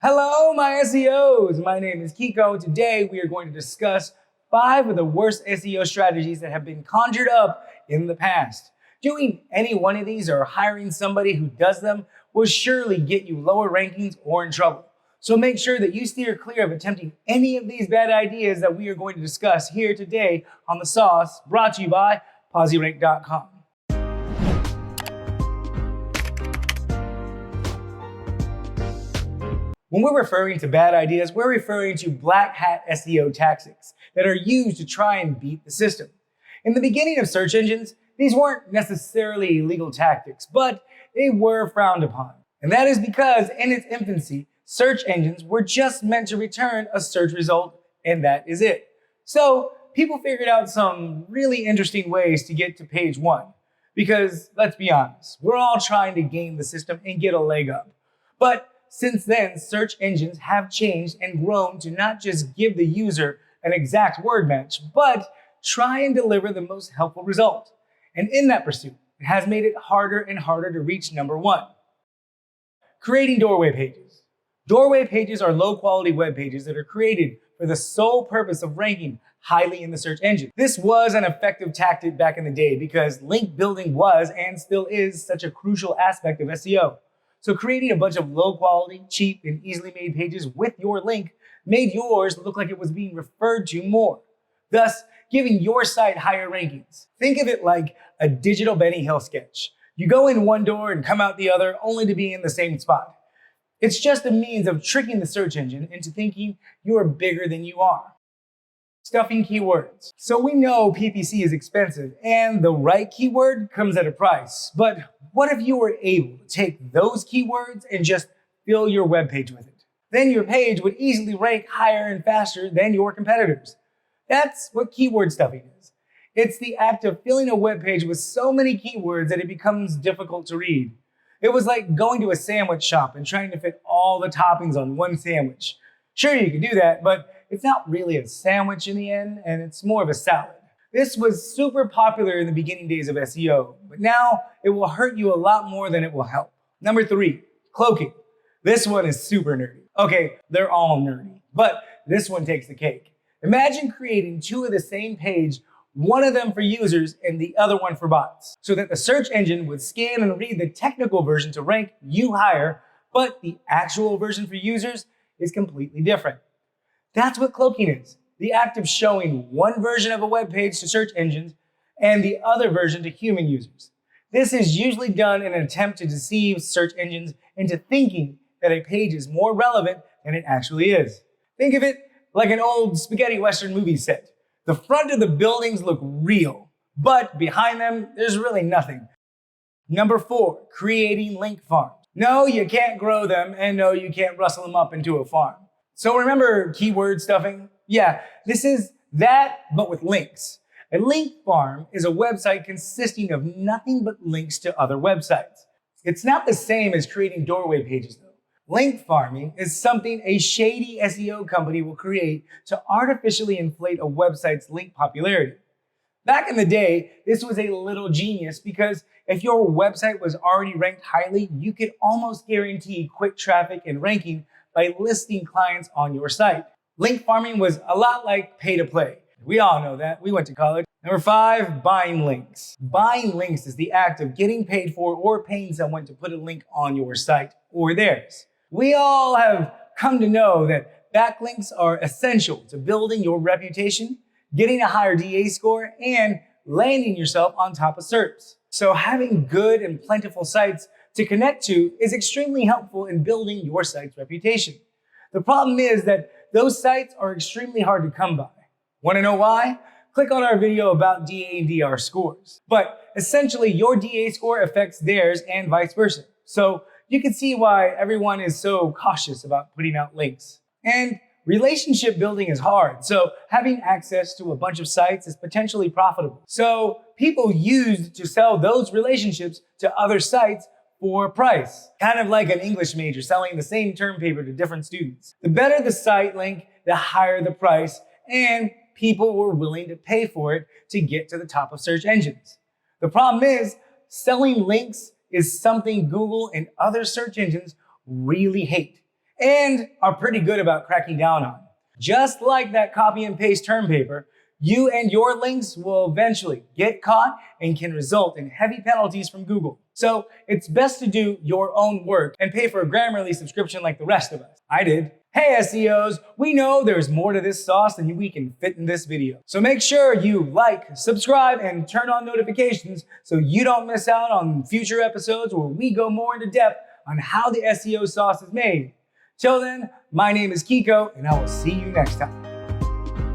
Hello, my SEOs! My name is Kiko. Today we are going to discuss 5 of the worst SEO strategies that have been conjured up in the past. Doing any one of these or hiring somebody who does them will surely get you lower rankings or in trouble. So make sure that you steer clear of attempting any of these bad ideas that we are going to discuss here today on The Sauce, brought to you by PosiRank.com. When we're referring to bad ideas, we're referring to black hat SEO tactics that are used to try and beat the system. In the beginning of search engines, these weren't necessarily illegal tactics, but they were frowned upon. And that is because in its infancy, search engines were just meant to return a search result, and that is it. So people figured out some really interesting ways to get to page 1. Because let's be honest, we're all trying to game the system and get a leg up. But since then, search engines have changed and grown to not just give the user an exact word match, but try and deliver the most helpful result. And in that pursuit, it has made it harder and harder to reach number 1. Creating doorway pages. Doorway pages are low-quality web pages that are created for the sole purpose of ranking highly in the search engine. This was an effective tactic back in the day because link building was and still is such a crucial aspect of SEO. So creating a bunch of low quality, cheap, and easily made pages with your link made yours look like it was being referred to more, thus giving your site higher rankings. Think of it like a digital Benny Hill sketch. You go in one door and come out the other only to be in the same spot. It's just a means of tricking the search engine into thinking you are bigger than you are. Stuffing keywords. So we know PPC is expensive and the right keyword comes at a price. But what if you were able to take those keywords and just fill your web page with it? Then your page would easily rank higher and faster than your competitors. That's what keyword stuffing is. It's the act of filling a web page with so many keywords that it becomes difficult to read. It was like going to a sandwich shop and trying to fit all the toppings on one sandwich. Sure, you can do that, but it's not really a sandwich in the end, and it's more of a salad. This was super popular in the beginning days of SEO, but now it will hurt you a lot more than it will help. Number 3, cloaking. This one is super nerdy. Okay, they're all nerdy, but this one takes the cake. Imagine creating 2 of the same page, one of them for users and the other one for bots, so that the search engine would scan and read the technical version to rank you higher, but the actual version for users is completely different. That's what cloaking is, the act of showing one version of a web page to search engines and the other version to human users. This is usually done in an attempt to deceive search engines into thinking that a page is more relevant than it actually is. Think of it like an old spaghetti western movie set. The front of the buildings look real, but behind them, there's really nothing. Number 4, creating link farms. No, you can't grow them, and no, you can't rustle them up into a farm. So remember keyword stuffing? Yeah, this is that, but with links. A link farm is a website consisting of nothing but links to other websites. It's not the same as creating doorway pages though. Link farming is something a shady SEO company will create to artificially inflate a website's link popularity. Back in the day, this was a little genius because if your website was already ranked highly, you could almost guarantee quick traffic and ranking by listing clients on your site. Link farming was a lot like pay to play. We all know that. We went to college. Number 5, buying links. Buying links is the act of getting paid for or paying someone to put a link on your site or theirs. We all have come to know that backlinks are essential to building your reputation, getting a higher DA score, and landing yourself on top of SERPs. So having good and plentiful sites to connect to is extremely helpful in building your site's reputation. The problem is that those sites are extremely hard to come by. Want to know why? Click on our video about DA and DR scores. But essentially, your DA score affects theirs and vice versa. So you can see why everyone is so cautious about putting out links. And relationship building is hard, so having access to a bunch of sites is potentially profitable. So people used to sell those relationships to other sites for a price, kind of like an English major selling the same term paper to different students. The better the site link, the higher the price, and people were willing to pay for it to get to the top of search engines. The problem is, selling links is something Google and other search engines really hate. and are pretty good about cracking down on. Just like that copy and paste term paper, you and your links will eventually get caught and can result in heavy penalties from Google. So it's best to do your own work and pay for a Grammarly subscription like the rest of us. I did. Hey SEOs, we know there's more to this sauce than we can fit in this video. So make sure you like, subscribe, and turn on notifications so you don't miss out on future episodes where we go more into depth on how the SEO sauce is made. Till then, my name is Kiko, and I will see you next time.